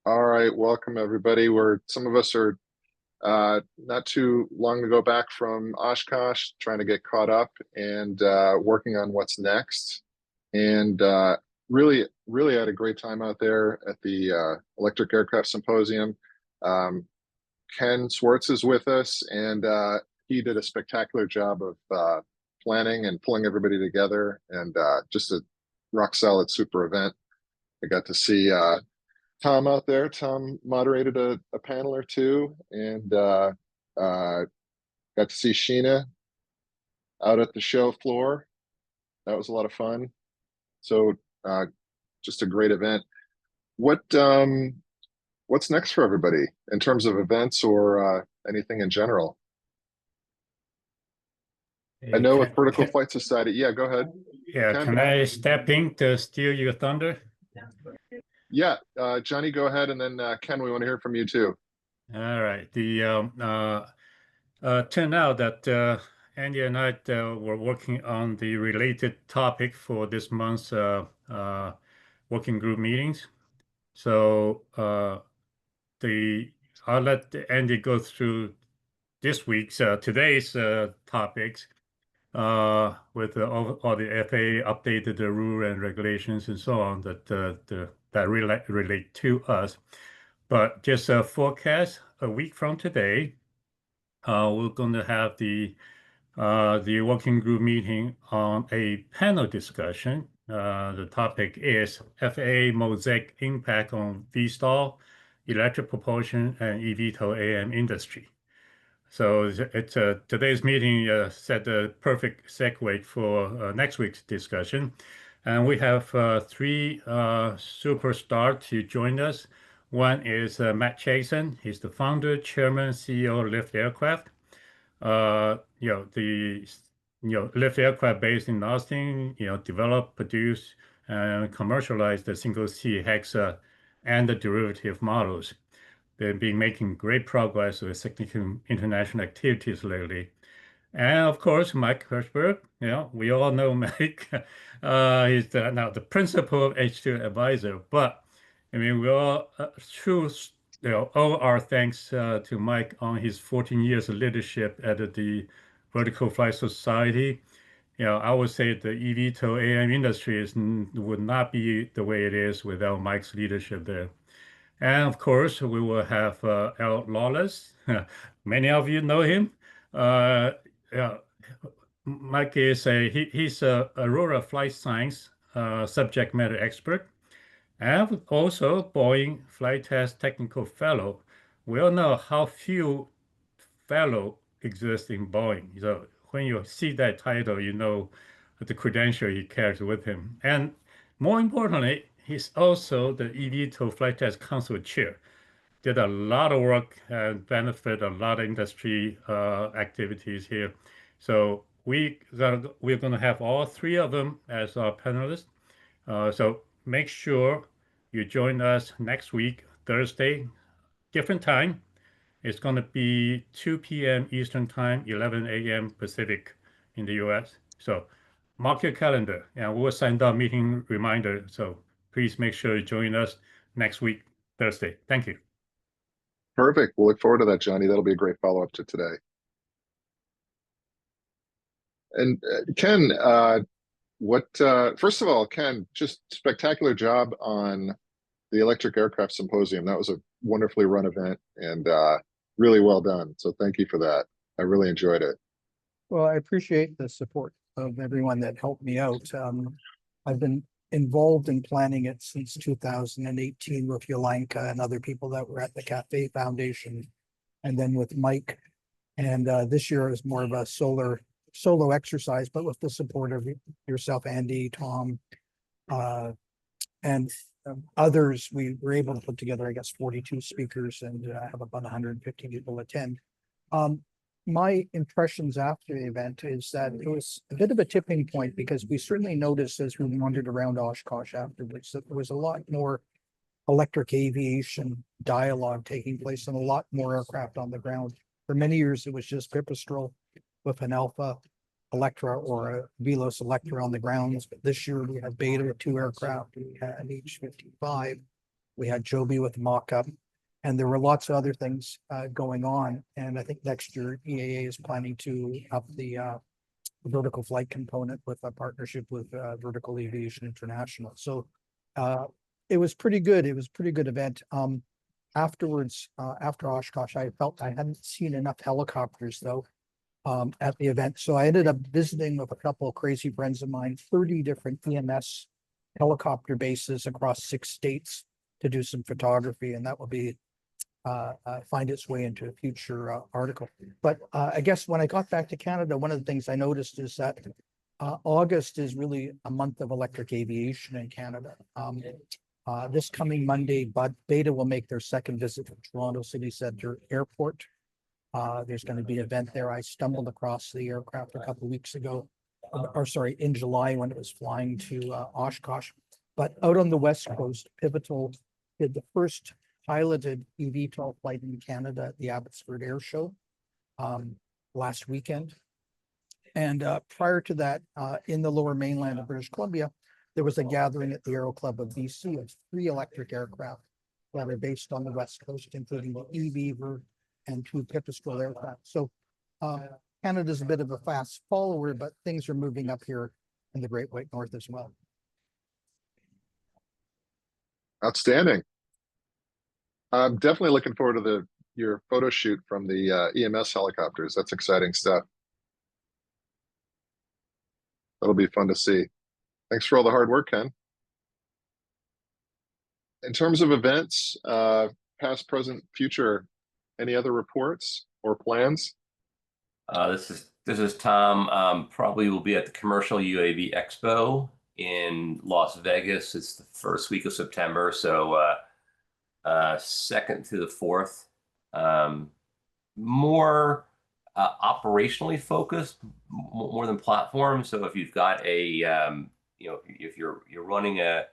All right, welcome everybody. Some of us are not too long ago back from Oshkosh, trying to get caught up and working on what's next. And really had a great time out there at the Electric Aircraft Symposium. Um, Ken Swartz is with us, and he did a spectacular job of planning and pulling everybody together, and just a rock solid super event. I got to see Tom out there. Tom moderated a panel or two, and uh, got to see Sheena out at the show floor. That was a lot of fun. So uh, just a great event. What what's next for everybody in terms of events or anything in general? I Hey, know with Vertical Flight Society. Yeah, go ahead, Ken. can I step in to steal your thunder? Yeah, Johnny, go ahead, and then Ken, we want to hear from you too. All right. Turned out that Andy and I were working on the related topic for this month's working group meetings. So the I'll let Andy go through this week's today's topics with all the FAA updated the rule and regulations and so on that relate to us. But just a forecast, a week from today, we're going to have the working group meeting on a panel discussion. The topic is FAA MOSAIC impact on VTOL, electric propulsion, and eVTOL AM industry. So it's today's meeting set the perfect segue for next week's discussion. And we have three superstars to join us. One is Matt Chasen. He's the founder, chairman, CEO of Lift Aircraft. Lift Aircraft based in Austin, develop, produce, and commercialize the single-seat Hexa and the derivative models. They've been making great progress with significant international activities lately. And of course, Mike Hirschberg, we all know Mike. He's now the principal of H2 Advisor. But I mean, we all all our thanks to Mike on his 14 years of leadership at the Vertical Flight Society. I would say the eVTOL AM industry would not be the way it is without Mike's leadership there. And of course, we will have Al Lawless. Many of you know him. Uh, yeah, Mike is he's a Aurora flight science subject matter expert and also Boeing flight test technical fellow. We all know how few fellow exist in Boeing. So when you see that title, you know the credential he carries with him. And more importantly, he's also the eVTOL Flight Test Council chair. Did a lot of work and benefit a lot of industry activities here. So we're going to have all three of them as our panelists. So make sure you join us next week, Thursday, different time. It's going to be 2 p.m. Eastern Time, 11 a.m. Pacific in the US. So mark your calendar and we'll send out meeting reminder. So please make sure you join us next week, Thursday. Thank you. Perfect. We'll look forward to that, Johnny. That'll be a great follow up to today. And Ken, first of all, Ken, just spectacular job on the Electric Aircraft Symposium. That was a wonderfully run event and really well done. So thank you for that. I really enjoyed it. Well, I appreciate the support of everyone that helped me out. I've been involved in planning it since 2018 with Yolanka and other people that were at the Cafe Foundation, and then with Mike. And this year is more of a solo exercise, but with the support of yourself, Andy, Tom, and others. We were able to put together, I guess, 42 speakers and have about 150 people attend. My impressions after the event is that it was a bit of a tipping point, because we certainly noticed as we wandered around Oshkosh afterwards that there was a lot more electric aviation dialogue taking place and a lot more aircraft on the ground. For many years, it was just Pipistrel with an Alpha Electra or a Velos Electra on the grounds. But this year we had Beta with 2 aircraft, we had H-55, We had Joby with mock-up, and there were lots of other things going on. And I think next year EAA is planning to up the vertical flight component with a partnership with Vertical Aviation International. So it was pretty good. It was a pretty good event. Afterwards, after Oshkosh, I felt I hadn't seen enough helicopters though at the event. So I ended up visiting with a couple of crazy friends of mine, 30 different EMS helicopter bases across 6 states to do some photography, and that will be find its way into a future article. But I guess when I got back to Canada, one of the things I noticed is that August is really a month of electric aviation in Canada. This coming Monday, Beta will make their second visit to Toronto City Centre Airport. There's going to be an event there. I stumbled across the aircraft a couple of weeks ago, or sorry, in July when it was flying to Oshkosh. But out on the West Coast, Pivotal did the first piloted eVTOL flight in Canada at the Abbotsford Air Show last weekend. And prior to that, in the Lower Mainland of British Columbia, there was a gathering at the Aero Club of BC of 3 electric aircraft that are based on the West Coast, including the eVeaver and 2 Pipistrel aircraft. So Canada's a bit of a fast follower, but things are moving up here in the Great White North as well. Outstanding. I'm definitely looking forward to your photo shoot from the EMS helicopters. That's exciting stuff. That'll be fun to see. Thanks for all the hard work, Ken. In terms of events, past, present, future, any other reports or plans? This is Tom. Probably will be at the Commercial UAV Expo in Las Vegas. It's the first week of September, so 2nd to the 4th. More operationally focused, more than platform. So if you've got a if you're running a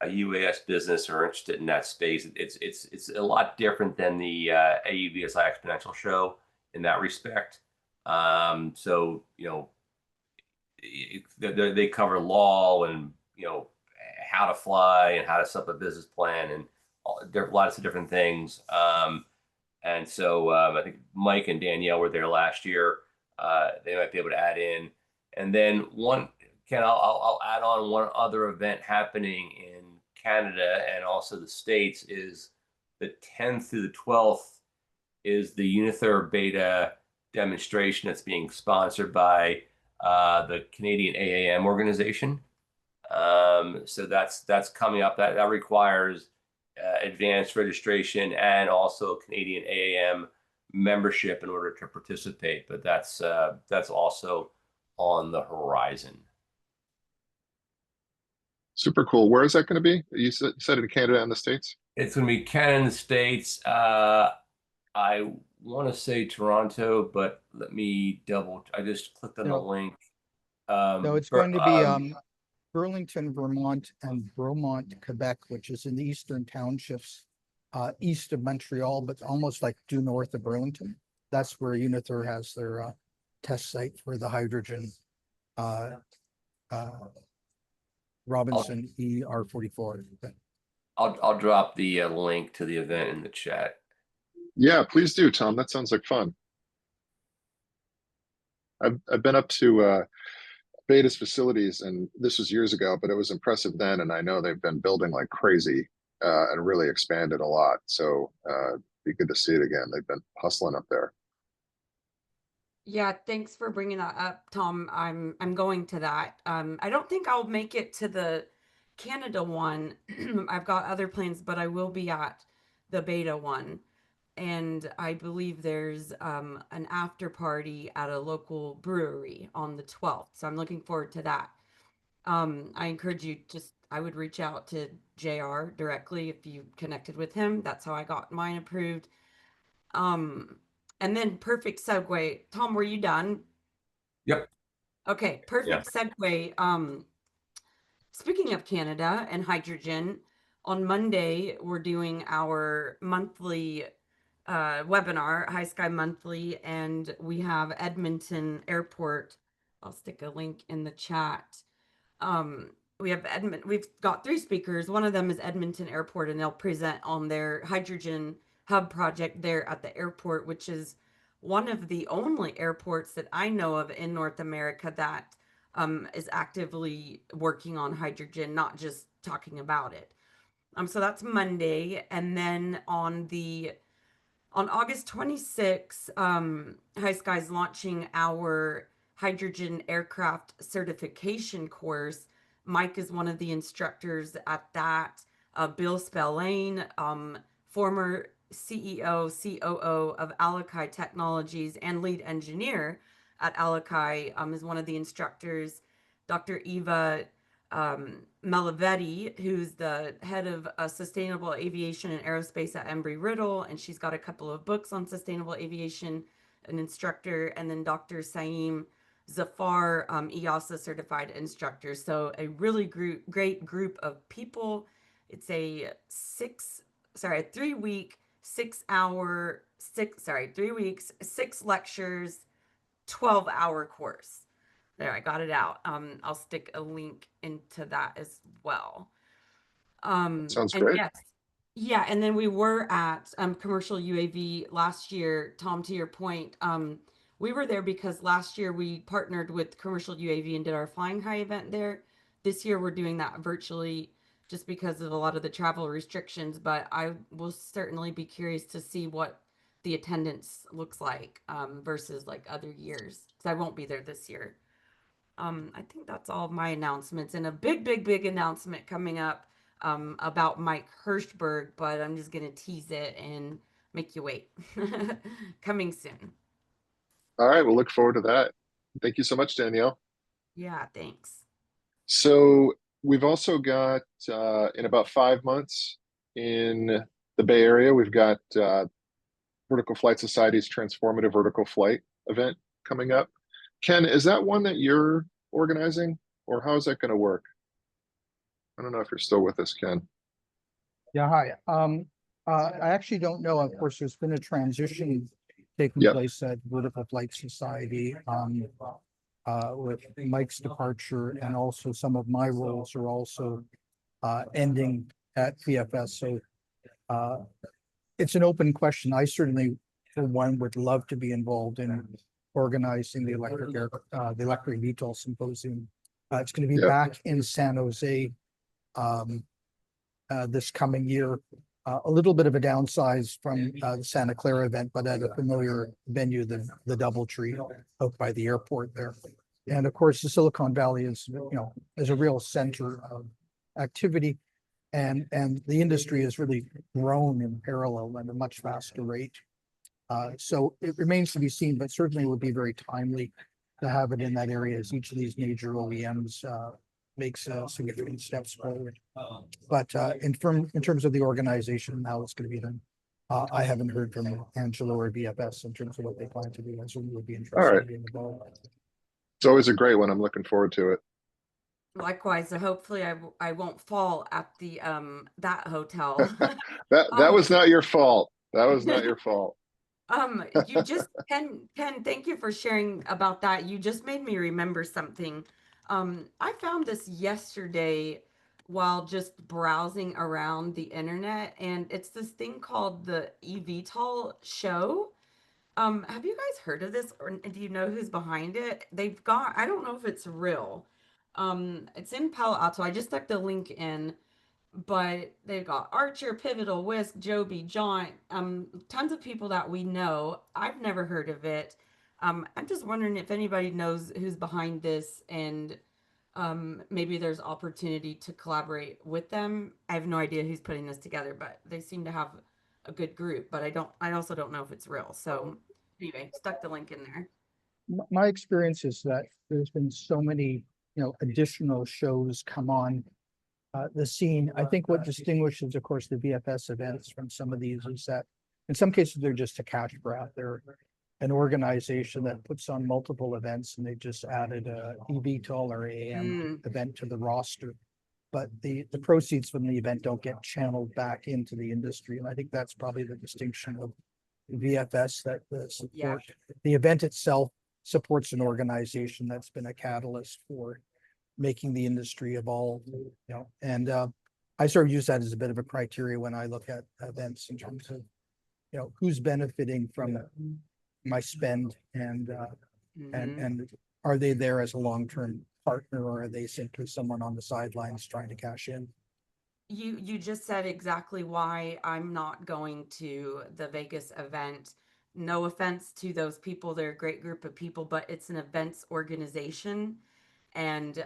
UAS business or interested in that space, it's a lot different than the AUVSI Exponential Show in that respect. So they cover law and how to fly and how to set up a business plan and lots of different things. And so I think Mike and Danielle were there last year. They might be able to add in. And then I'll add on one other event happening in Canada and also the States is the 10th through the 12th is the Unither Beta demonstration that's being sponsored by the Canadian AAM organization. So that's coming up. That requires advanced registration and also Canadian AAM membership in order to participate. But that's also on the horizon. Super cool. Where is that going to be? You said in Canada and the States? It's going to be Canada and the States. I want to say Toronto, but let me double. I just clicked on the link. No, it's going to be Burlington, Vermont, and Bromont, Quebec, which is in the eastern townships, east of Montreal, but almost like due north of Burlington. That's where Unither has their test site for the hydrogen Robinson ER44. I'll drop the link to the event in the chat. Yeah, please do, Tom. That sounds like fun. I've been up to Beta's facilities, and this was years ago, but it was impressive then. And I know they've been building like crazy and really expanded a lot. So be good to see it again. They've been hustling up there. Yeah, thanks for bringing that up, Tom. I'm going to that. I don't think I'll make it to the Canada one. I've got other plans, but I will be at the Beta one. And I believe there's an after party at a local brewery on the 12th. So I'm looking forward to that. I encourage you I would reach out to JR directly if you connected with him. That's how I got mine approved. And then perfect segue. Tom, were you done? Yep. Okay, perfect segue. Speaking of Canada and hydrogen, on Monday, we're doing our monthly webinar, High Sky Monthly, and we have Edmonton Airport. I'll stick a link in the chat. we've got 3 speakers. One of them is Edmonton Airport, and they'll present on their hydrogen hub project there at the airport, which is one of the only airports that I know of in North America that is actively working on hydrogen, not just talking about it. So that's Monday, and then on August 26th, High Sky's launching our hydrogen aircraft certification course. Mike is one of the instructors at that. Bill Spillane, former CEO, COO of Alakai Technologies and lead engineer at Alakai, is one of the instructors. Dr. Eva Malavetti, who's the head of sustainable aviation and aerospace at Embry-Riddle, and she's got a couple of books on sustainable aviation, an instructor, and then Dr. Saeem Zafar, EASA certified instructor. So a really great group of people. It's a 3 week, 3 weeks, 6 lectures, 12-hour course. There, I got it out. I'll stick a link into that as well. Sounds And great. yes, yeah, and then we were at Commercial UAV last year. Tom, to your point, we were there because last year we partnered with Commercial UAV and did our Flying High event there. This year we're doing that virtually just because of a lot of the travel restrictions, but I will certainly be curious to see what the attendance looks like versus like other years, because I won't be there this year. I think that's all of my announcements, and a big announcement coming up about Mike Hirschberg, but I'm just gonna tease it and make you wait. Coming soon. All right, we'll look forward to that. Thank you so much, Danielle. Yeah, thanks. So we've also got in about 5 months in the Bay Area, we've got Vertical Flight Society's Transformative Vertical Flight event coming up. Ken, is that one that you're organizing, or how is that going to work? I don't know if you're still with us, Ken. Yeah, hi. I actually don't know. Of course, there's been a transition taking Yep. place at Vertical Flight Society with Mike's departure, and also some of my roles are also ending at VFS. So it's an open question. I certainly, for one, would love to be involved in organizing the electric VTOL symposium. It's going to be Yep. back in San Jose this coming year. A little bit of a downsize from the Santa Clara event, but at a familiar venue, the DoubleTree out by the airport there. And of course, the Silicon Valley is a real center of activity, and the industry has really grown in parallel at a much faster rate. So it remains to be seen, but certainly would be very timely to have it in that area as each of these major OEMs makes significant steps forward. But in terms of the organization and how it's going to be done, I haven't heard from Angelo or VFS in terms of what they plan to do. I certainly would be interested in being involved. It's always a great one. I'm looking forward to it. Likewise, so hopefully I won't fall at the that hotel. That was not your fault. That was not your fault. You just Ken, thank you for sharing about that. You just made me remember something. I found this yesterday while just browsing around the internet, and it's this thing called the eVTOL show. Have you guys heard of this, or do you know who's behind it? They've got, I don't know if it's real. It's in Palo Alto. I just stuck the link in, but they've got Archer, Pivotal, Whisk, Joby, John, tons of people that we know. I've never heard of it. I'm just wondering if anybody knows who's behind this, and maybe there's opportunity to collaborate with them. I have no idea who's putting this together, but they seem to have a good group, but I also don't know if it's real. So anyway, stuck the link in there. My experience is that there's been so many, additional shows come on the scene. I think what distinguishes, of course, the VFS events from some of these is that in some cases they're just a cash grab. They're an organization that puts on multiple events, and they just added a eVTOL or AM event to the roster. But the proceeds from the event don't get channeled back into the industry. And I think that's probably the distinction of VFS, that the event itself supports an organization that's been a catalyst for making the industry evolve, and I sort of use that as a bit of a criteria when I look at events in terms of, who's benefiting from my spend and are they there as a long-term partner, or are they simply someone on the sidelines trying to cash in? You just said exactly why I'm not going to the Vegas event. No offense to those people, they're a great group of people, but it's an events organization. And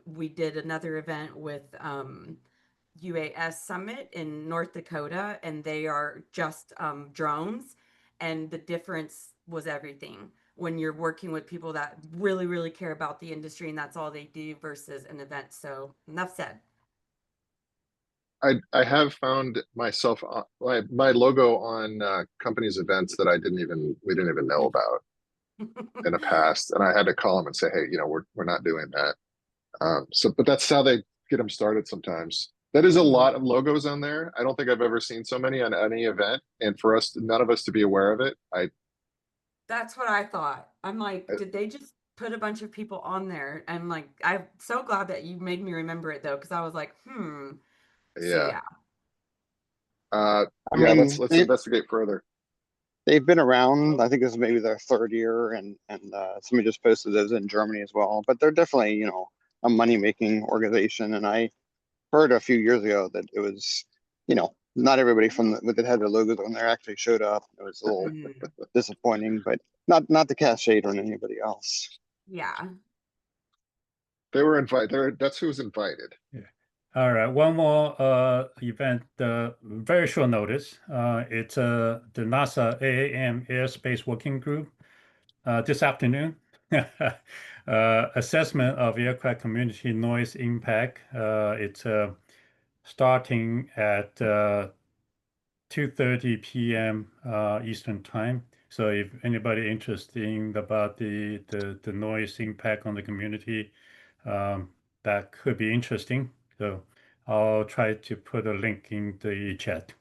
we did another event with UAS Summit in North Dakota, and they are just drones. And the difference was everything when you're working with people that really, really care about the industry and that's all they do versus an event. So enough said. I have found myself my logo on companies' events that we didn't even know about in the past, and I had to call them and say, hey, we're not doing that. But that's how they get them started sometimes. That is a lot of logos on there. I don't think I've ever seen so many on any event, and for none of us to be aware of it, That's what I thought. I'm like, did they just put a bunch of people on there? I'm like, I'm so glad that you made me remember it though, because I was like, So yeah. yeah. I Yeah, mean, let's investigate further. they've been around. I think this is maybe their third year, and somebody just posted those in Germany as well. But they're definitely, a money-making organization. And I heard a few years ago that it was, not everybody that had their logos on there actually showed up. It was a little disappointing, but not to cast shade on anybody else. Yeah. They were invited. That's who's invited. Yeah. All right, one more event, very short notice. It's the NASA AAM Aerospace Working Group this afternoon. Assessment of aircraft community noise impact. It's starting at 2:30 p.m. Eastern time. So if anybody interested about the noise impact on the community, that could be interesting. So I'll try to put a link in the chat.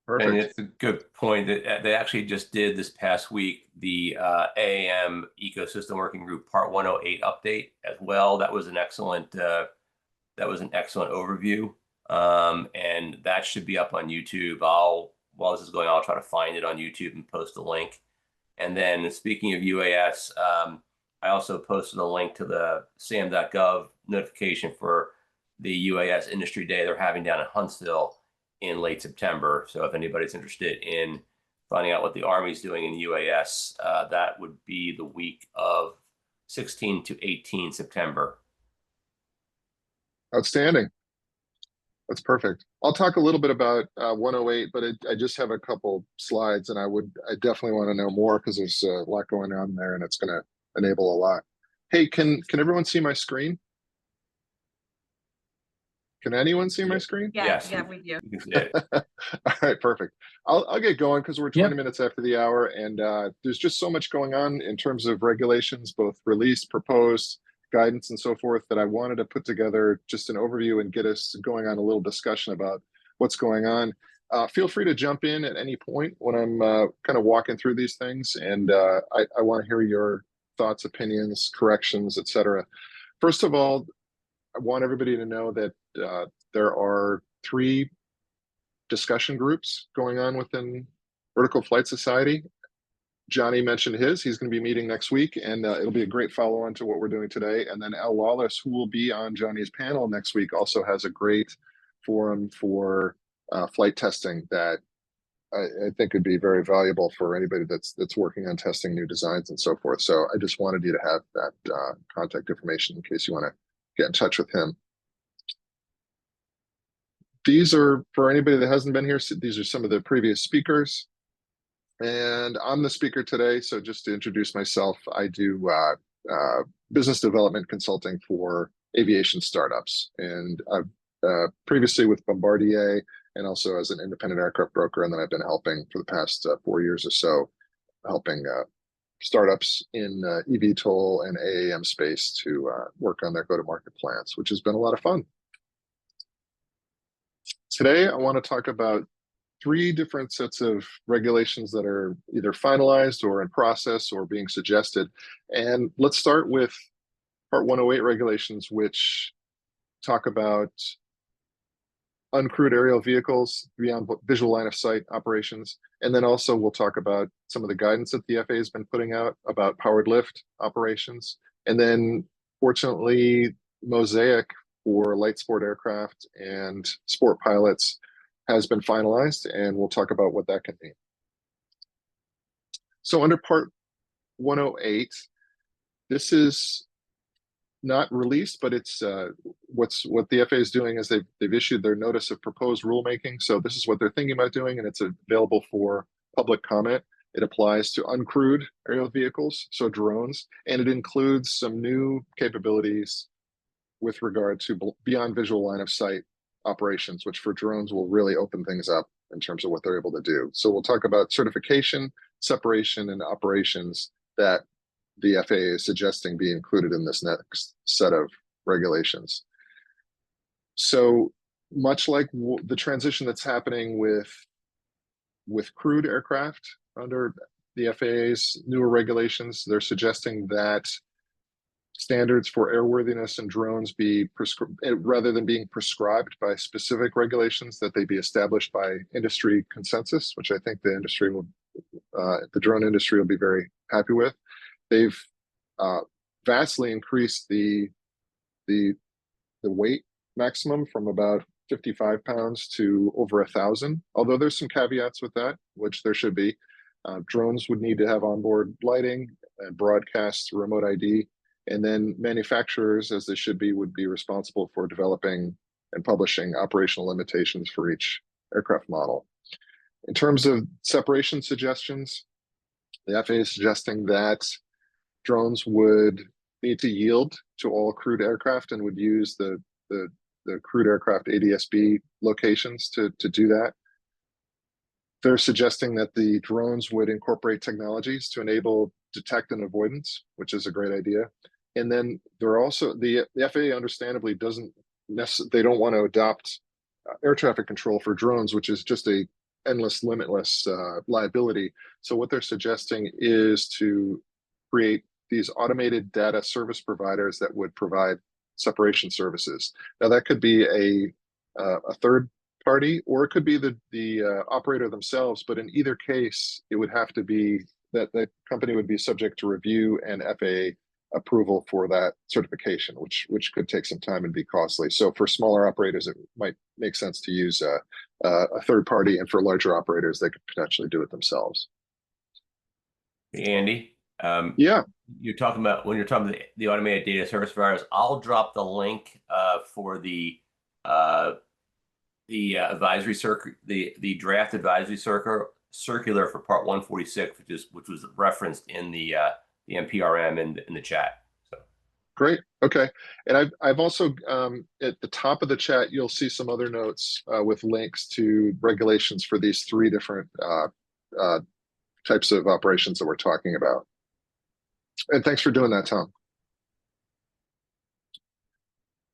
Perfect. And it's a good point that they actually just did this past week, the AAM Ecosystem Working Group Part 108 update as well. That was an excellent overview. And that should be up on YouTube. While this is going on, I'll try to find it on YouTube and post a link. And then speaking of UAS, I also posted a link to the sam.gov notification for the UAS Industry Day they're having down in Huntsville in late September. So if anybody's interested in finding out what the Army's doing in UAS, that would be the week of 16 to 18 September. Outstanding. That's perfect. I'll talk a little bit about 108, but I just have a couple slides, and I definitely want to know more because there's a lot going on there, and it's going to enable a lot. Hey, can everyone see my screen? Can anyone see my screen? Yes. Yeah, we do. You can see it. All right, perfect. I'll get going because we're 20 minutes after the hour, and there's just so much going on in terms of regulations, both released, proposed, guidance, and so forth, that I wanted to put together just an overview and get us going on a little discussion about what's going on. Feel free to jump in at any point when I'm kind of walking through these things, and I want to hear your thoughts, opinions, corrections, etc. First of all, I want everybody to know that there are 3 discussion groups going on within Vertical Flight Society. Johnny mentioned he's going to be meeting next week, and it'll be a great follow-on to what we're doing today. And then Al Wallace, who will be on Johnny's panel next week, also has a great forum for flight testing that I think would be very valuable for anybody that's working on testing new designs and so forth. So I just wanted you to have that contact information in case you want to get in touch with him. These are, for anybody that hasn't been here, these are some of the previous speakers. And I'm the speaker today. So just to introduce myself, I do business development consulting for aviation startups. And I've previously with Bombardier and also as an independent aircraft broker. And then I've been helping for the past 4 years or so, helping startups in eVTOL and AAM space to work on their go-to-market plans, which has been a lot of fun. Today, I want to talk about 3 different sets of regulations that are either finalized or in process or being suggested. And let's start with Part 108 regulations, which talk about uncrewed aerial vehicles beyond visual line of sight operations. And then also we'll talk about some of the guidance that the FAA has been putting out about powered lift operations. And then fortunately, MOSAIC for light sport aircraft and sport pilots has been finalized, and we'll talk about what that can mean. So under part 108, this is not released, but it's what the FAA is doing is they've issued their notice of proposed rulemaking. So this is what they're thinking about doing, and it's available for public comment. It applies to uncrewed aerial vehicles, so drones, and it includes some new capabilities with regard to beyond visual line of sight operations, which for drones will really open things up in terms of what they're able to do. So we'll talk about certification, separation, and operations that the FAA is suggesting be included in this next set of regulations. So much like the transition that's happening with crewed aircraft under the FAA's newer regulations, they're suggesting that standards for airworthiness in drones be rather than being prescribed by specific regulations, that they be established by industry consensus, which I think the industry will, the drone industry will be very happy with. They've vastly increased the weight maximum from about 55 pounds to over 1,000. Although there's some caveats with that, which there should be. Drones would need to have onboard lighting and broadcast remote ID, and then manufacturers, as they should be, would be responsible for developing and publishing operational limitations for each aircraft model. In terms of separation suggestions, the FAA is suggesting that drones would need to yield to all crewed aircraft and would use the crewed aircraft ADS-B locations to do that. They're suggesting that the drones would incorporate technologies to enable detect and avoidance, which is a great idea. And then they're also, the FAA understandably they don't want to adopt air traffic control for drones, which is just a endless, limitless liability. So what they're suggesting is to create these automated data service providers that would provide separation services. Now that could be a third party, or it could be the operator themselves. But in either case, it would have to be that the company would be subject to review and FAA approval for that certification, which could take some time and be costly. So for smaller operators, it might make sense to use a third party, and for larger operators, they could potentially do it themselves. Hey, Andy. Yeah. You're talking about when you're talking about the automated data service providers. I'll drop the link for the advisory circular, the draft advisory circular for Part 146, which was referenced in the NPRM in the chat. So great. Okay, and I've also at the top of the chat you'll see some other notes with links to regulations for these three different types of operations that we're talking about. And thanks for doing that, Tom.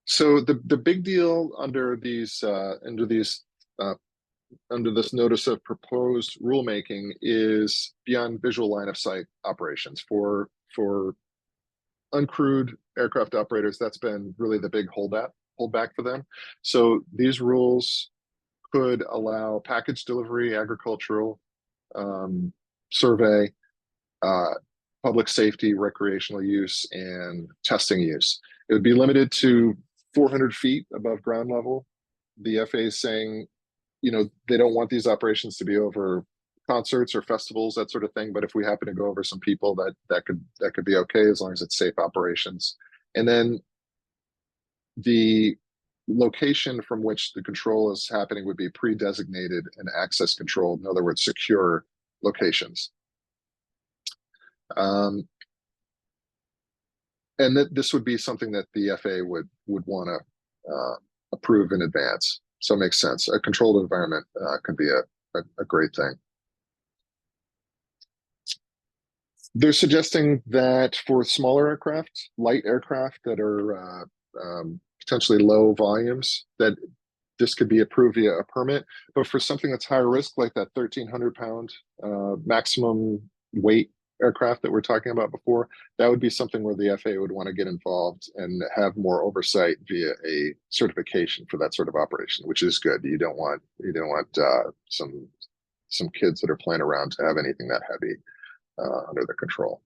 So the big deal under these under this notice of proposed rulemaking is beyond visual line of sight operations for uncrewed aircraft operators. That's been really the big holdback for them. So these rules could allow package delivery, agricultural, survey, public safety, recreational use, and testing use. It would be limited to 400 feet above ground level. The FAA is saying, they don't want these operations to be over concerts or festivals, that sort of thing. But if we happen to go over some people, that could be okay, as long as it's safe operations. And then the location from which the control is happening would be pre-designated and access controlled. In other words, secure locations. And this would be something that the FAA would want to approve in advance. So it makes sense. A controlled environment could be a great thing. They're suggesting that for smaller aircraft, light aircraft that are potentially low volumes, that this could be approved via a permit. But for something that's higher risk, like that 1,300 pound maximum weight aircraft that we're talking about before, that would be something where the FAA would want to get involved and have more oversight via a certification for that sort of operation, which is good. You don't want some kids that are playing around to have anything that heavy under their control.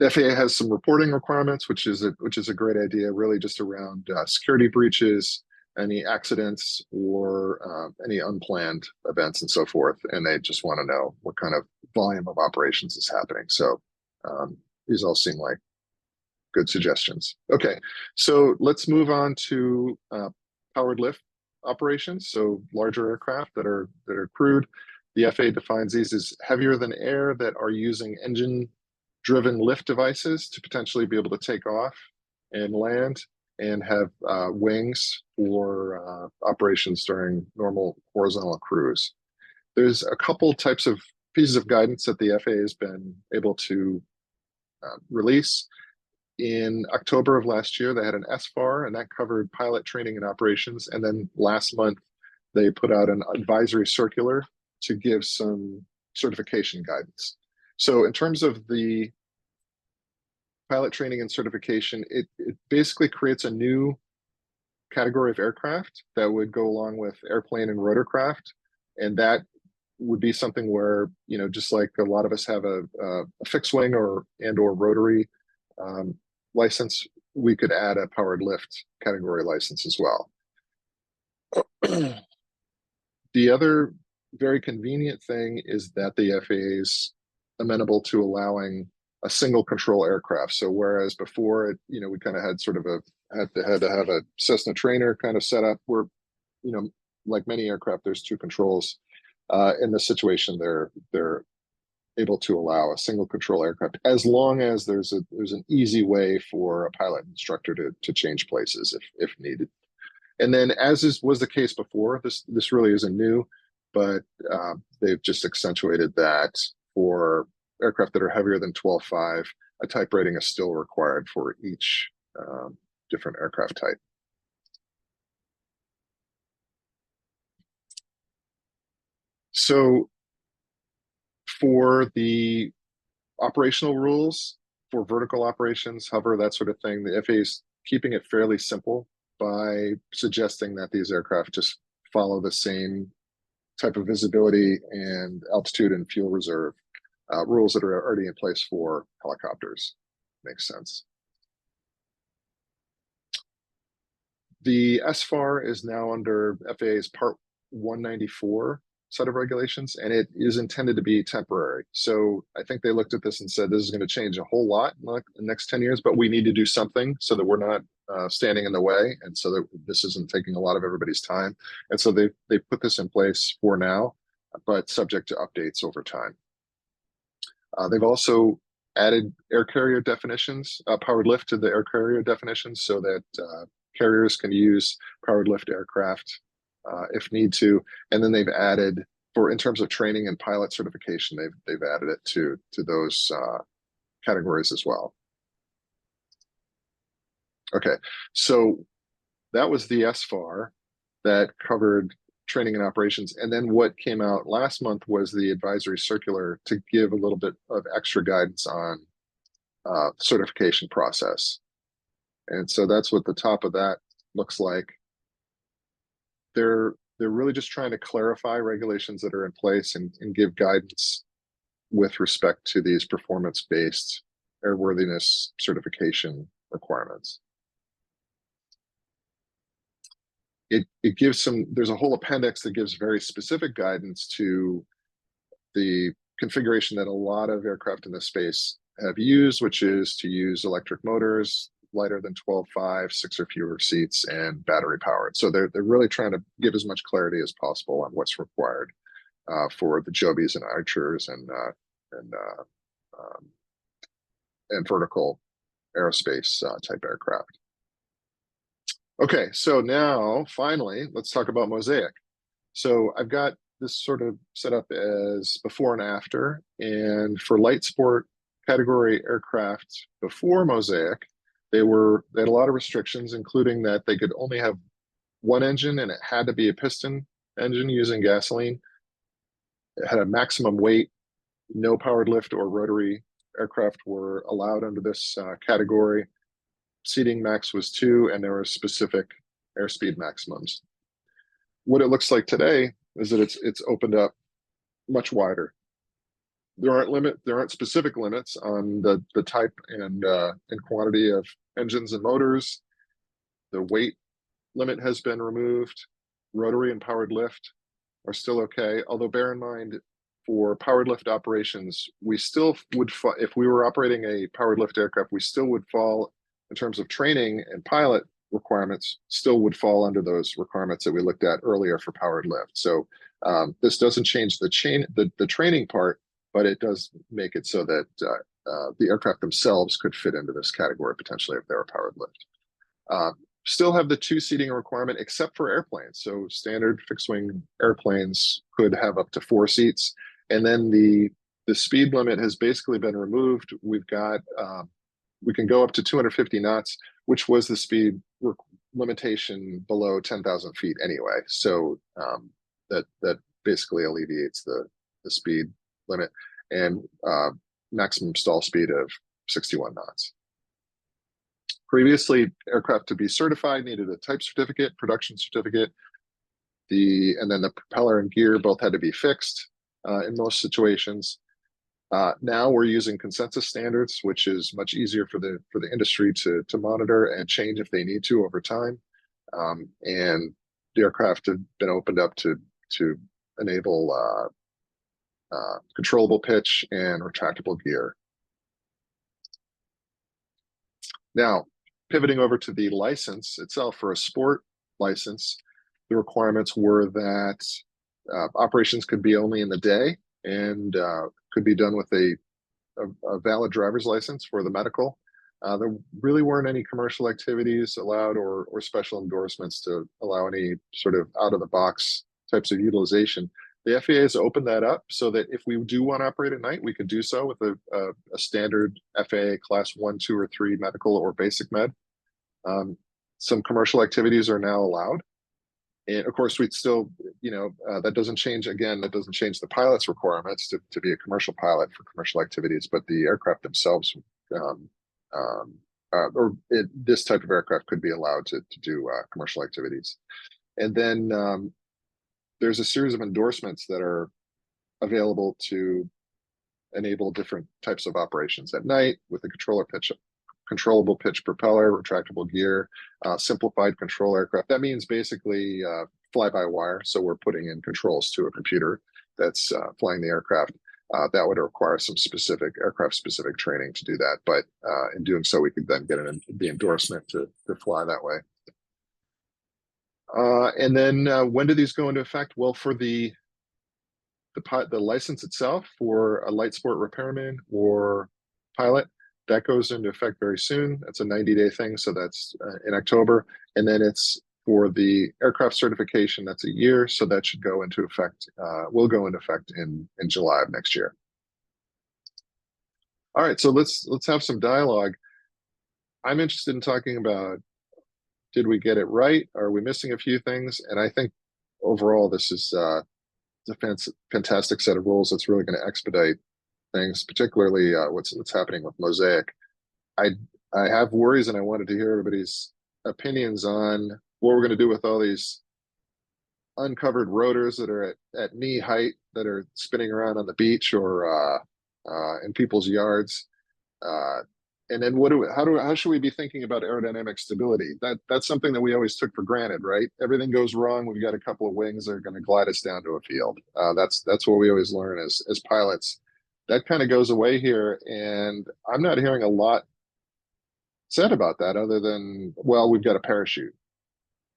The FAA has some reporting requirements, which is a great idea, really just around security breaches, any accidents, or any unplanned events and so forth. And they just want to know what kind of volume of operations is happening. So these all seem like good suggestions. Okay, so let's move on to powered lift operations. So larger aircraft that are crewed. The FAA defines these as heavier than air that are using engine-driven lift devices to potentially be able to take off and land, and have wings for operations during normal horizontal cruise. There's a couple types of pieces of guidance that the FAA has been able to release. In October of last year, they had an SFAR, and that covered pilot training and operations. And then last month, they put out an advisory circular to give some certification guidance. So in terms of the pilot training and certification, it basically creates a new category of aircraft that would go along with airplane and rotorcraft. And that would be something where, you know, just like a lot of us have a fixed wing or rotary license, we could add a powered lift category license as well. The other very convenient thing is that the FAA is amenable to allowing a single control aircraft. So whereas before, it, you know, we kind of had sort of had to have a Cessna trainer kind of set up, where, you know, like many aircraft, there's two controls. In this situation, they're able to allow a single control aircraft, as long as there's an easy way for a pilot instructor to change places if needed. And then, as was the case before, this really isn't new, but they've just accentuated that for aircraft that are heavier than 12.5, a type rating is still required for each different aircraft type. So for the operational rules for vertical operations, hover, that sort of thing, the FAA is keeping it fairly simple by suggesting that these aircraft just follow the same type of visibility and altitude and fuel reserve rules that are already in place for helicopters. Makes sense. The SFAR is now under FAA's Part 194 set of regulations, and it is intended to be temporary. So I think they looked at this and said, this is going to change a whole lot in the next 10 years, but we need to do something so that we're not standing in the way, and so that this isn't taking a lot of everybody's time. And so they put this in place for now, but subject to updates over time. They've also added air carrier definitions, powered lift to the air carrier definitions, so that carriers can use powered lift aircraft if need to. And then they've added, in terms of training and pilot certification, they've added it to those categories as well. Okay, so that was the SFAR that covered training and operations. And then what came out last month was the advisory circular to give a little bit of extra guidance on certification process. And so that's what the top of that looks like. They're really just trying to clarify regulations that are in place and give guidance with respect to these performance-based airworthiness certification requirements. It gives there's a whole appendix that gives very specific guidance to the configuration that a lot of aircraft in this space have used, which is to use electric motors, lighter than 12.5, 6 or fewer seats, and battery powered. So they're really trying to give as much clarity as possible on what's required for the Jobies and Archers and vertical aerospace type aircraft. Okay, so now finally, let's talk about MOSAIC. So I've got this sort of set up as before and after, and for light sport category aircraft before MOSAIC, they had a lot of restrictions, including that they could only have one engine and it had to be a piston engine using gasoline. It had a maximum weight. No powered lift or rotary aircraft were allowed under this category. Seating max was 2, and there were specific airspeed maximums. What it looks like today is that it's opened up much wider. There aren't specific limits on the type and quantity of engines and motors. The weight limit has been removed. Rotary and powered lift are still okay. Although bear in mind, for powered lift operations, we still would, if we were operating a powered lift aircraft, we still would fall in terms of training and pilot requirements, still would fall under those requirements that we looked at earlier for powered lift. So this doesn't change the training part, but it does make it so that the aircraft themselves could fit into this category potentially if they were powered lift. Still have the 2 seating requirement except for airplanes. So standard fixed wing airplanes could have up to 4 seats. And then the speed limit has basically been removed. We've got, we can go up to 250 knots, which was the speed limitation below 10,000 feet anyway. So that basically alleviates the speed limit, and maximum stall speed of 61 knots. Previously, aircraft to be certified needed a type certificate, production certificate. And then the propeller and gear both had to be fixed in most situations. Now we're using consensus standards, which is much easier for the industry to monitor and change if they need to over time. And the aircraft have been opened up to enable controllable pitch and retractable gear. Now, pivoting over to the license itself, for a sport license, the requirements were that operations could be only in the day and could be done with a valid driver's license for the medical. There really weren't any commercial activities allowed or special endorsements to allow any sort of out-of-the-box types of utilization. The FAA has opened that up so that if we do want to operate at night, we could do so with a standard FAA class 1, 2, or 3 medical or basic med. Some commercial activities are now allowed. And of course, we'd still, that doesn't change, again, that doesn't change the pilot's requirements to be a commercial pilot for commercial activities, but the aircraft themselves, this type of aircraft could be allowed to do commercial activities. And then there's a series of endorsements that are available to enable different types of operations at night with the controllable pitch propeller, retractable gear, simplified control aircraft. That means basically fly-by-wire. So we're putting in controls to a computer that's flying the aircraft. That would require some specific aircraft-specific training to do that. But in doing so, we could then get the endorsement to fly that way. And then when do these go into effect? Well, for the license itself for a light sport repairman or pilot, that goes into effect very soon. That's a 90-day thing, so that's in October. And then it's for the aircraft certification, that's a year, so that should go into effect, will go into effect in July of next year. All right, so let's have some dialogue. I'm interested in talking about, did we get it right? Are we missing a few things? And I think overall, this is a fantastic set of rules that's really going to expedite things, particularly what's happening with MOSAIC. I have worries, and I wanted to hear everybody's opinions on what we're going to do with all these uncovered rotors that are at knee height that are spinning around on the beach or in people's yards. And then how should we be thinking about aerodynamic stability? That's something that we always took for granted, right? Everything goes wrong. We've got a couple of wings that are going to glide us down to a field. That's what we always learn as pilots. That kind of goes away here, and I'm not hearing a lot said about that other than, well, we've got a parachute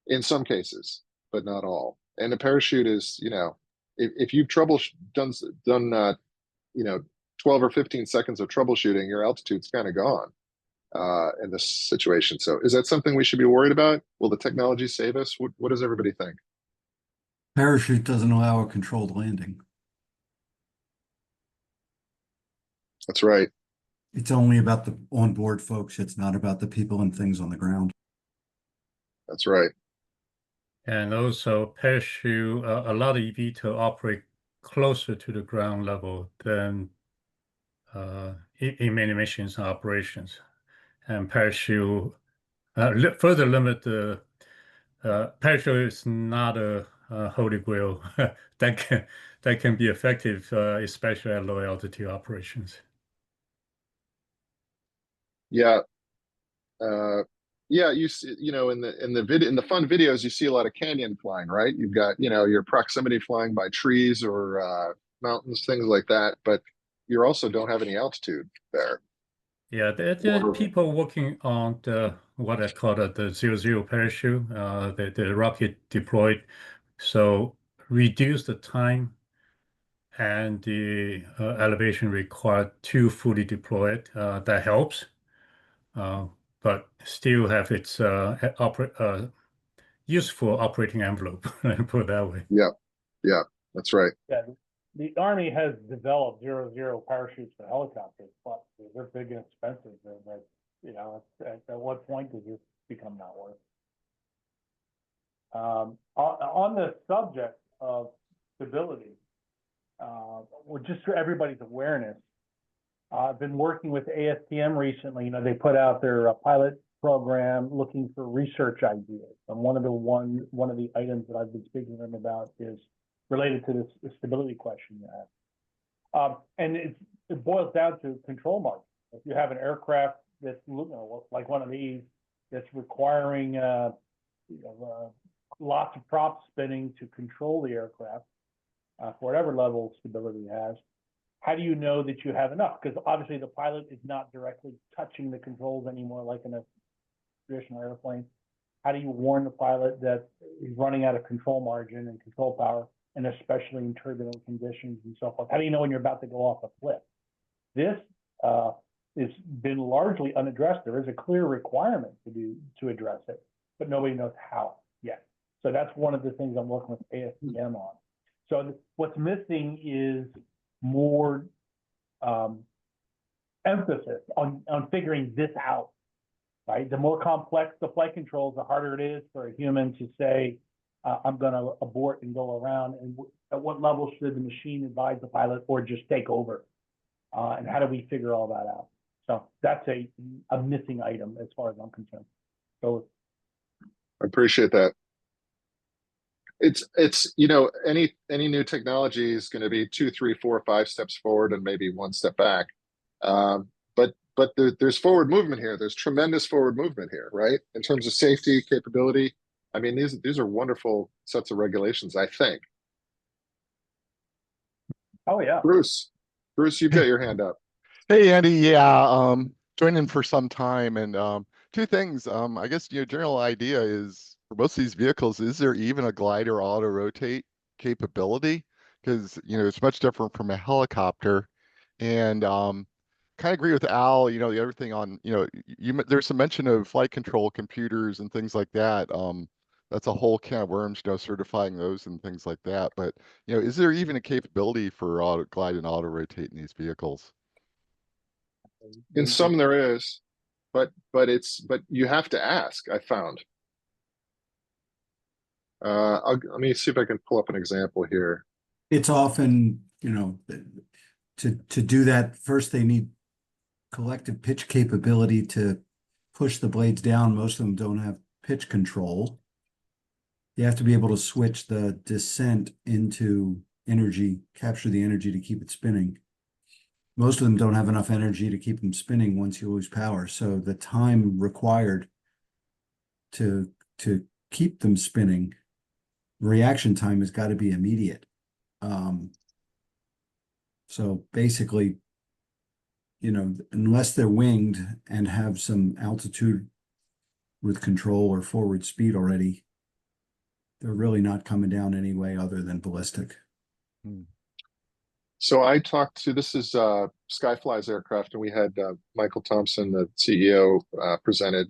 in some cases, but not all. And the parachute is, if you've done 12 or 15 seconds of troubleshooting, your altitude's kind of gone in this situation. So is that something we should be worried about? Will the technology save us? What does everybody think? Parachute doesn't allow a controlled landing. That's right. It's only about the onboard folks. It's not about the people and things on the ground. That's right. And also parachute, a lot of eVTOL operate closer to the ground level than in many missions and operations. And parachute further limit the parachute is not a holy grail that can be effective, especially at low altitude operations. Yeah. Yeah, you see, in the fun videos, you see a lot of canyon flying, right? You've got, your proximity flying by trees or mountains, things like that, but you also don't have any altitude there. Yeah, there are people working on what I call the 00 parachute, the rocket deployed. So reduce the time and the elevation required to fully deploy it. That helps, but still have its useful operating envelope, let me put it that way. Yeah, yeah, that's right. Yeah, the Army has developed 00 parachutes for helicopters, but they're big and expensive. But at what point does this become not worth? On the subject of stability, or just for everybody's awareness, I've been working with ASTM recently. They put out their pilot program looking for research ideas, and one of the items that I've been speaking to them about is related to this stability question you asked. And it boils down to control margin. If you have an aircraft that's like one of these that's requiring lots of prop spinning to control the aircraft for whatever level of stability it has, how do you know that you have enough? Because obviously the pilot is not directly touching the controls anymore like in a traditional airplane. How do you warn the pilot that he's running out of control margin and control power, and especially in turbulent conditions and so forth? How do you know when you're about to go off a cliff? This has been largely unaddressed. There is a clear requirement to address it, but nobody knows how yet. So that's one of the things I'm working with ASTM on. So what's missing is more emphasis on figuring this out, right? The more complex the flight controls, the harder it is for a human to say, I'm going to abort and go around. And at what level should the machine advise the pilot or just take over? And how do we figure all that out? So that's a missing item as far as I'm concerned. So I appreciate that. It's any new technology is going to be 2, 3, 4, 5 steps forward and maybe 1 step back. But there's forward movement here. There's tremendous forward movement here, right? In terms of safety, capability. I mean, these are wonderful sets of regulations, I think. Oh yeah. Bruce, you've got your hand up. Hey Andy, yeah, joined in for some time, and two things. I guess general idea is for most of these vehicles, is there even a glider auto rotate capability? Because it's much different from a helicopter, and kind of agree with Al. The other thing on there's some mention of flight control computers and things like that. That's a whole can of worms, certifying those and things like that. But is there even a capability for auto glide and auto rotate in these vehicles? In some there is, but you have to ask. I found. Let me see if I can pull up an example here. It's often, to do that, first they need collective pitch capability to push the blades down. Most of them don't have pitch control. You have to be able to switch the descent into energy, capture the energy to keep it spinning. Most of them don't have enough energy to keep them spinning once you lose power. So the time required to keep them spinning, reaction time has got to be immediate. So basically, unless they're winged and have some altitude with control or forward speed already, they're really not coming down any way other than ballistic. So I talked to, this is Skyfly's aircraft, and we had Michael Thompson, the CEO, presented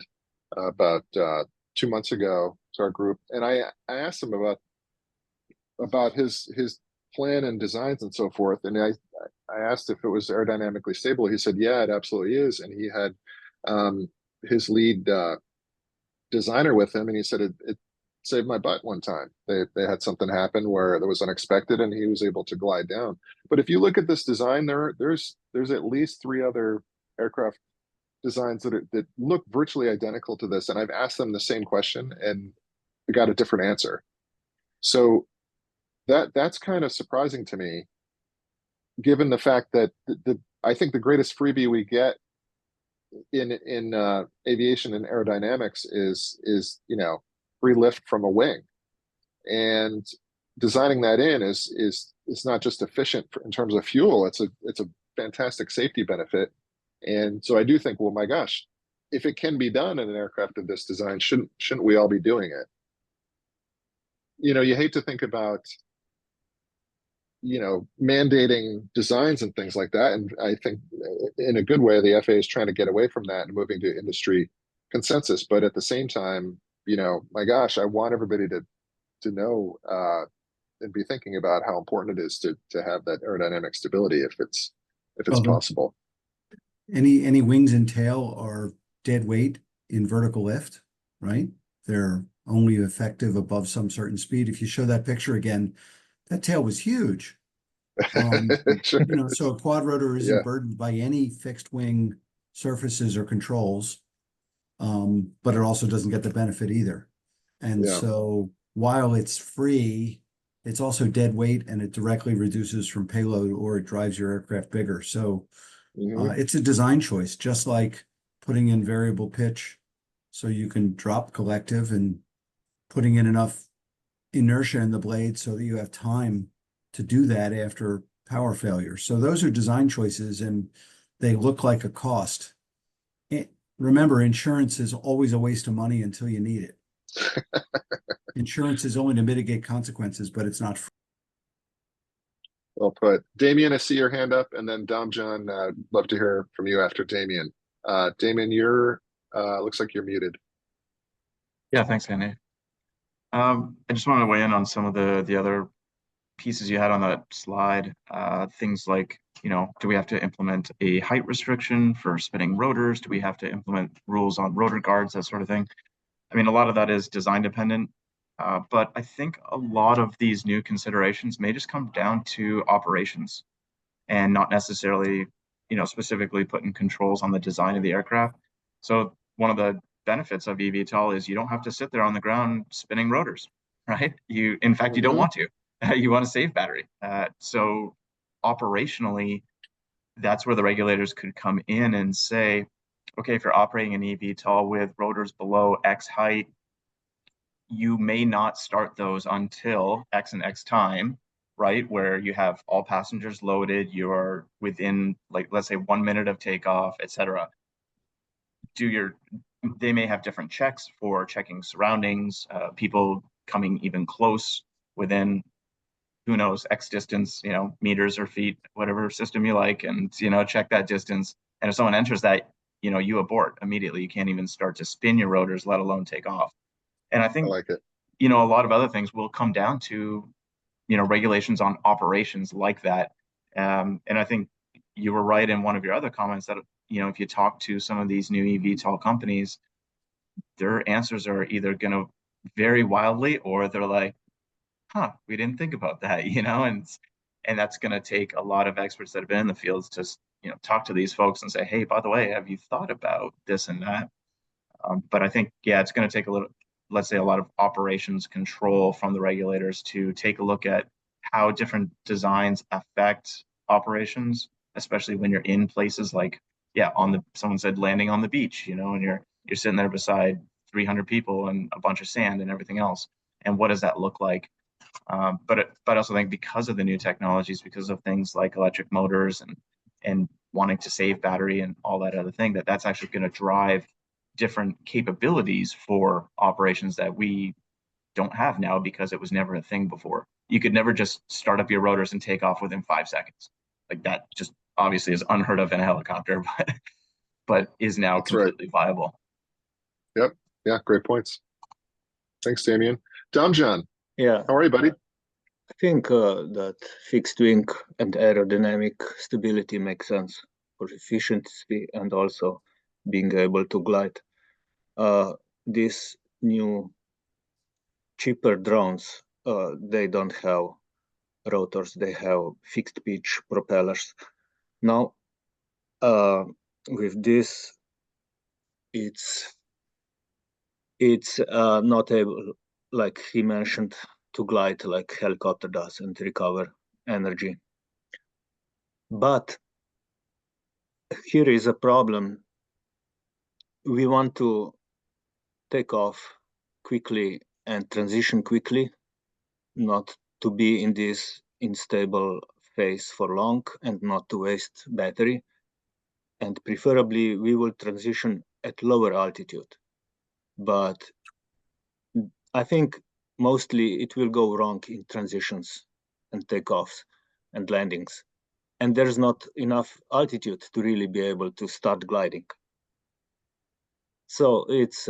about 2 months ago to our group, and I asked him about his plan and designs and so forth, and I asked if it was aerodynamically stable. He said, yeah, it absolutely is, and he had his lead designer with him, and he said it's saved my butt one time. They had something happen where that was unexpected, and he was able to glide down. But if you look at this design, there's at least 3 other aircraft designs that look virtually identical to this, and I've asked them the same question, and I got a different answer. So that's kind of surprising to me, given the fact that I think the greatest freebie we get in aviation and aerodynamics is free lift from a wing, and designing that in is not just efficient in terms of fuel. It's a fantastic safety benefit, and so I do think, well, my gosh, if it can be done in an aircraft of this design, shouldn't we all be doing it? You hate to think about mandating designs and things like that, and I think in a good way the FAA is trying to get away from that and moving to industry consensus. But at the same time, my gosh, I want everybody to know and be thinking about how important it is to have that aerodynamic stability if it's possible. Any wings and tail are dead weight in vertical lift, right? They're only effective above some certain speed. If you show that picture again, that tail was huge. Sure. So a quad rotor isn't Yeah. burdened by any fixed wing surfaces or controls, but it also doesn't get the benefit either. And Yeah. so while it's free, it's also dead weight, and it directly reduces from payload, or it drives your aircraft bigger. So it's a design choice, just like putting in variable pitch so you can drop collective, and putting in enough inertia in the blade so that you have time to do that after power failure. So those are design choices, and they look like a cost. Remember, insurance is always a waste of money until you need it. Insurance is only to mitigate consequences, but it's not. Well put. Damien, I see your hand up, and then Damjan, love to hear from you after Damien. Damien, you're looks like you're muted. Yeah, thanks, Andy. I just wanted to weigh in on some of the other pieces you had on that slide. Things like, do we have to implement a height restriction for spinning rotors? Do we have to implement rules on rotor guards, that sort of thing? I mean, a lot of that is design dependent, but I think a lot of these new considerations may just come down to operations and not necessarily, specifically putting controls on the design of the aircraft. So one of the benefits of eVTOL is you don't have to sit there on the ground spinning rotors, right? In fact, you don't want to. You want to save battery. So operationally, that's where the regulators could come in and say, okay, if you're operating an eVTOL with rotors below X height, you may not start those until X and X time, right? Where you have all passengers loaded, you're within, like, let's say 1 minute of takeoff, etc. They may have different checks for checking surroundings, people coming even close within, who knows, X distance, meters or feet, whatever system you like, and, check that distance. And if someone enters that, you abort immediately. You can't even start to spin your rotors, let alone take off. And I think, I like it. A lot of other things will come down to, regulations on operations like that. And I think you were right in one of your other comments that, if you talk to some of these new eVTOL companies, their answers are either going to vary wildly, or they're like, we didn't think about that, and that's going to take a lot of experts that have been in the fields to, talk to these folks and say, hey, by the way, have you thought about this and that? But I think, it's going to take a lot of operations control from the regulators to take a look at how different designs affect operations, especially when you're in places like, someone said landing on the beach, and you're sitting there beside 300 people and a bunch of sand and everything else. And what does that look like? But I also think because of the new technologies, because of things like electric motors and wanting to save battery and all that other thing, that's actually going to drive different capabilities for operations that we don't have now, because it was never a thing before. You could never just start up your rotors and take off within 5 seconds. Like, that just obviously is unheard of in a helicopter, but is now completely viable. Yep. Yeah, great points. Thanks, Damien. Damjan. Yeah. How are you, buddy? I think that fixed wing and aerodynamic stability makes sense for efficiency and also being able to glide. This new cheaper drones, they don't have rotors, they have fixed pitch propellers. Now, with this, it's not able, like he mentioned, to glide like helicopter does and recover energy. But here is a problem. We want to take off quickly and transition quickly, not to be in this unstable phase for long and not to waste battery. And preferably we will transition at lower altitude. But I think mostly it will go wrong in transitions and takeoffs and landings. And there's not enough altitude to really be able to start gliding. So it's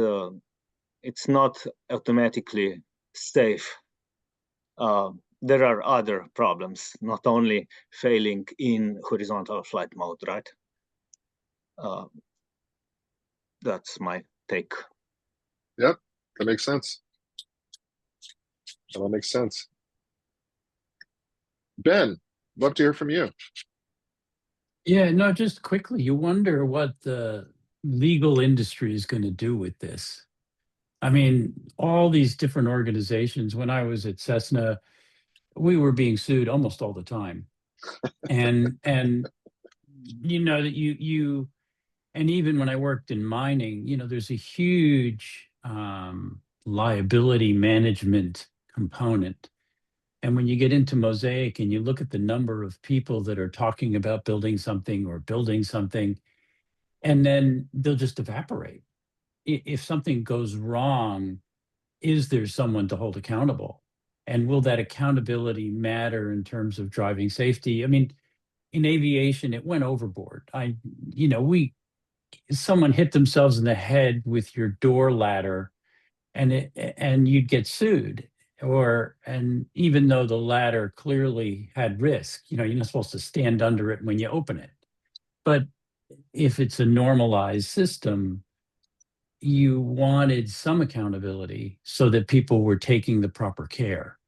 not automatically safe. There are other problems, not only failing in horizontal flight mode, right? That's my take. Yep, that makes sense. That all makes sense. Ben, love to hear from you. Yeah, no, just quickly, you wonder what the legal industry is going to do with this. I mean, all these different organizations, when I was at Cessna, we were being sued almost all the time. And you know that you and even when I worked in mining, you know, there's a huge liability management component. And when you get into MOSAIC and you look at the number of people that are talking about building something or building something, and then they'll just evaporate. If something goes wrong, is there someone to hold accountable? And will that accountability matter in terms of driving safety? I mean, in aviation, it went overboard. Someone hit themselves in the head with your door ladder and you'd get sued. And even though the ladder clearly had risk, you're not supposed to stand under it when you open it. But if it's a normalized system, you wanted some accountability so that people were taking the proper care.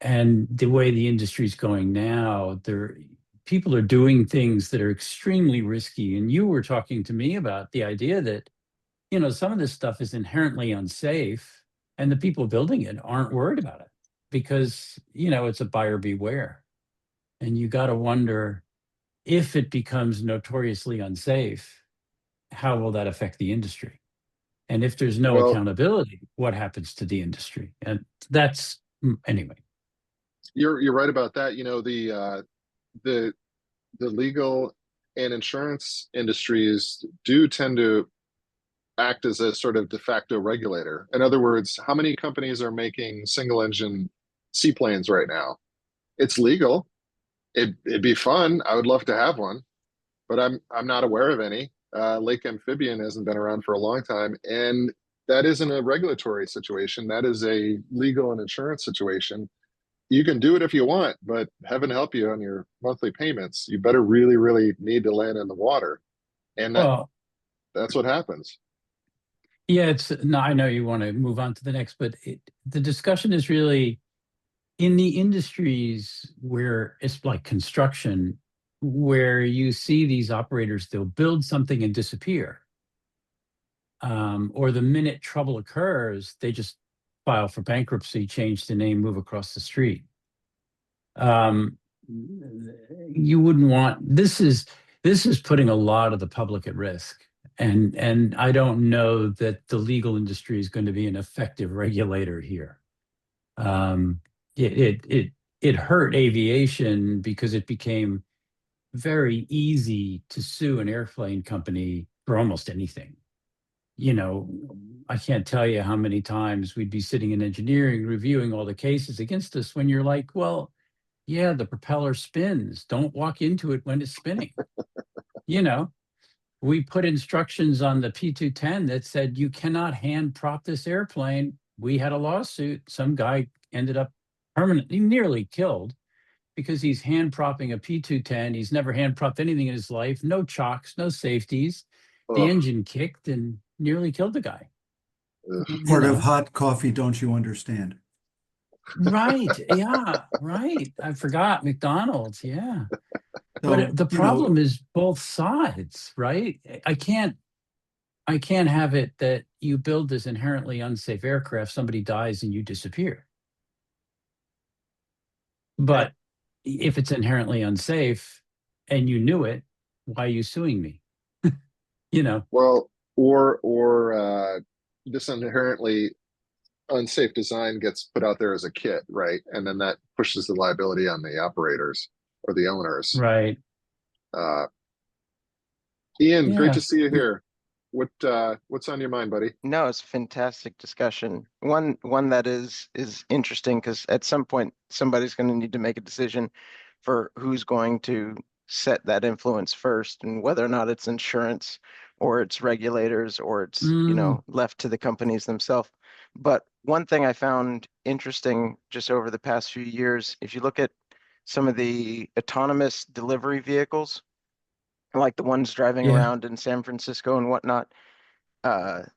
And the way the industry's going now, people are doing things that are extremely risky. And you were talking to me about the idea that, some of this stuff is inherently unsafe and the people building it aren't worried about it because, it's a buyer beware. And you got to wonder, if it becomes notoriously unsafe, how will that affect the industry? And if there's no accountability, what happens to the industry? And that's anyway. You're right about that. The legal and insurance industries do tend to act as a sort of de facto regulator. In other words, how many companies are making single engine seaplanes right now? It's legal. It'd be fun. I would love to have one, but I'm not aware of any. Lake Amphibian hasn't been around for a long time, and that isn't a regulatory situation. That is a legal and insurance situation. You can do it if you want, but heaven help you on your monthly payments. You better really, really need to land in the water, and that's what happens. Yeah, I know you want to move on to the next, but the discussion is really in the industries where it's like construction, where you see these operators, they'll build something and disappear. Or the minute trouble occurs, they just file for bankruptcy, change the name, move across the street. You wouldn't want, this is putting a lot of the public at risk. And I don't know that the legal industry is going to be an effective regulator here. It hurt aviation because it became very easy to sue an airplane company for almost anything. I can't tell you how many times we'd be sitting in engineering reviewing all the cases against us when you're like, well, yeah, the propeller spins. Don't walk into it when it's spinning. We put instructions on the P210 that said you cannot hand prop this airplane. We had a lawsuit. Some guy ended up permanently nearly killed because he's hand propping a P210. He's never hand propped anything in his life. No chocks, no safeties. The engine kicked and nearly killed the guy. Ugh. you Part of know. hot coffee, don't you understand? Right. Yeah. Right. I forgot McDonald's. Yeah. So, But the problem is both sides, right? I can't have it that you build this inherently unsafe aircraft, somebody dies and you disappear. But if it's inherently unsafe and you knew it, why are you suing me? You know, Well, this inherently unsafe design gets put out there as a kit, right? And then that pushes the liability on the operators or the owners. right. Uh, Ian, great Yeah. to see you here. What's on your mind, buddy? No, it's a fantastic discussion. One that is interesting because at some point somebody's going to need to make a decision for who's going to set that influence first, and whether or not it's insurance or it's regulators or it's left to the companies themselves. But one thing I found interesting just over the past few years, if you look at some of the autonomous delivery vehicles, like the ones driving Yeah. around in San Francisco and whatnot, I'm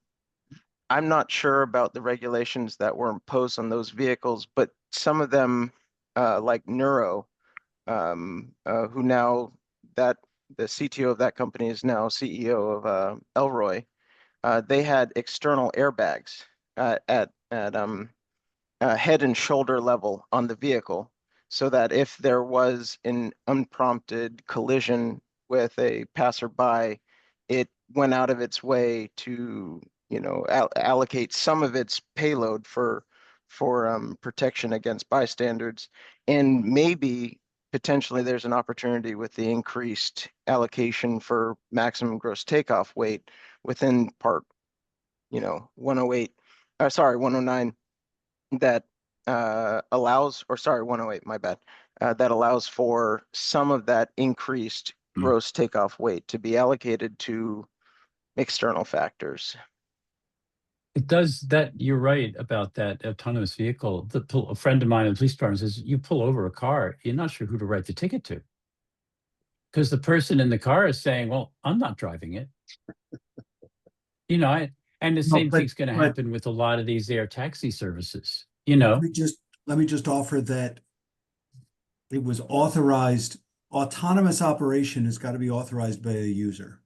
not sure about the regulations that were imposed on those vehicles, but some of them, like Neuro, who now the CTO of that company is now CEO of Elroy. They had external airbags at head and shoulder level on the vehicle, so that if there was an unprompted collision with a passerby, it went out of its way to allocate some of its payload for protection against bystanders. And maybe potentially there's an opportunity with the increased allocation for maximum gross takeoff weight within part 108 109 that allows, or sorry, 108, my bad, that allows for some of that increased gross takeoff weight to be allocated to external factors. It does that. You're right about that autonomous vehicle. A friend of mine in the police department says, you pull over a car, you're not sure who to write the ticket to. Because the person in the car is saying, well, I'm not driving it. And the same thing's going to happen with a lot of these air taxi services, Let me just offer that it was authorized. Autonomous operation has got to be authorized by a user.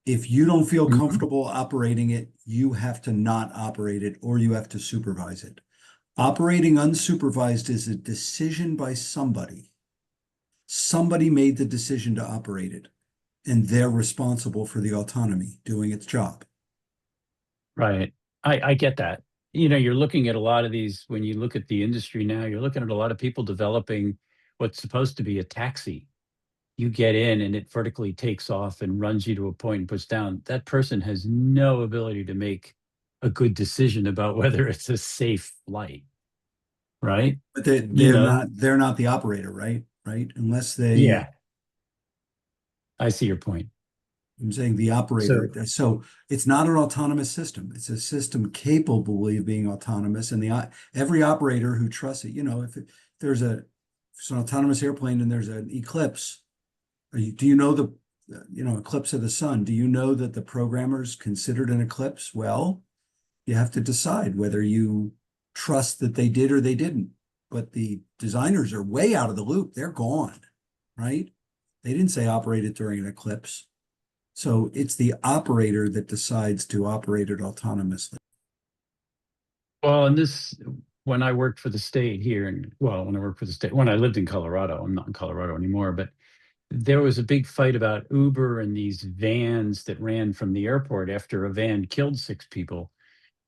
If you don't feel comfortable operating it, you have to not operate it, or you have to supervise it. Operating unsupervised is a decision by somebody. Somebody made the decision to operate it, and they're responsible for the autonomy doing its job. Right. I get that. You're looking at a lot of these, when you look at the industry now, you're looking at a lot of people developing what's supposed to be a taxi. You get in and it vertically takes off and runs you to a point and puts down. That person has no ability to make a good decision about whether it's a safe flight. Right. But they're not the operator, right? Unless they. Yeah. I see your point. I'm saying the operator. So it's not an autonomous system. It's a system capable of being autonomous, and every operator who trusts it. If there's an autonomous airplane and there's an eclipse, do you know the eclipse of the sun? Do you know that the programmers considered an eclipse? Well, you have to decide whether you trust that they did or they didn't. But the designers are way out of the loop. They're gone, right? They didn't say operate it during an eclipse. So it's the operator that decides to operate it autonomously. Well, and when I worked for the state here, when I lived in Colorado, I'm not in Colorado anymore, but there was a big fight about Uber and these vans that ran from the airport after a van killed 6 people,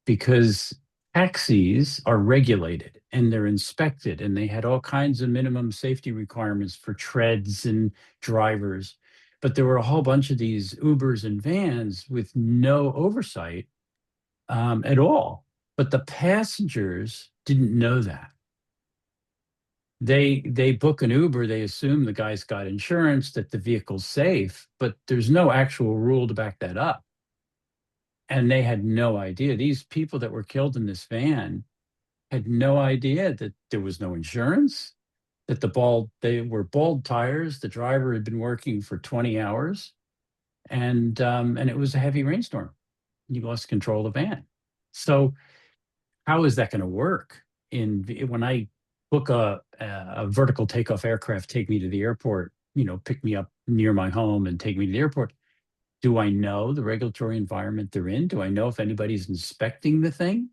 because taxis are regulated and they're inspected, and they had all kinds of minimum safety requirements for treads and drivers. But there were a whole bunch of these Ubers and vans with no oversight at all. But the passengers didn't know that. They book an Uber, they assume the guy's got insurance, that the vehicle's safe, but there's no actual rule to back that up. And they had no idea. These people that were killed in this van had no idea that there was no insurance, that they were bald tires. The driver had been working for 20 hours, and it was a heavy rainstorm. you lost control of the van. So how is that going to work when I book a vertical takeoff aircraft, take me to the airport, pick me up near my home and take me to the airport? Do I know the regulatory environment they're in? Do I know if anybody's inspecting the thing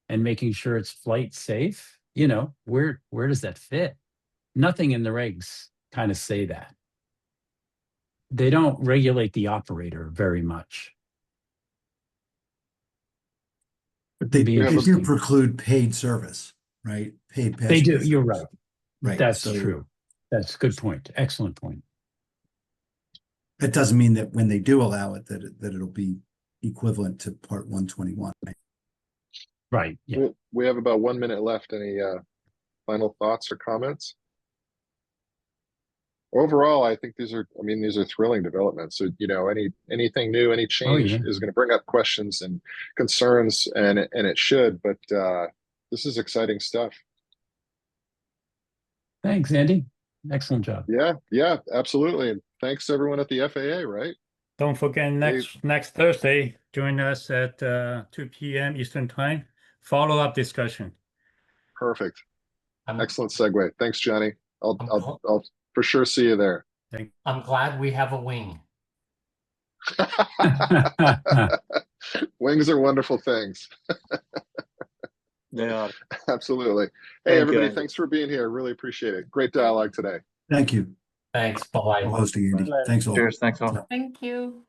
and making sure it's flight safe? Where does that fit? Nothing in the regs kind of say that. They don't regulate the operator very much. But they Be do interesting. preclude paid service, right? Paid They do. passenger You're service. right. Right. That's So true. That's a good point. Excellent point. that doesn't mean that when they do allow it, that it'll be equivalent to Part 121. Right? Right. Yeah. We have about 1 minute left. Any final thoughts or comments? Overall, I think these are thrilling developments. So, anything new, any change yeah. is going to bring up questions and concerns, and it should. But this is exciting stuff. Thanks, Andy. Excellent job. Yeah, absolutely. And thanks everyone at the FAA, right? Don't forget next Thursday, join us at 2 p.m. Eastern Time. Follow-up discussion. Perfect. Excellent segue. Thanks, Johnny. I'll for sure see you there. I'm glad we have a wing. Wings are wonderful things. They are. Absolutely. Hey, Thank everybody, you. thanks for being here. Really appreciate it. Great dialogue today. Thank you Thanks. for Bye. hosting, Andy. Thanks all. Cheers. Thanks all. Thank you.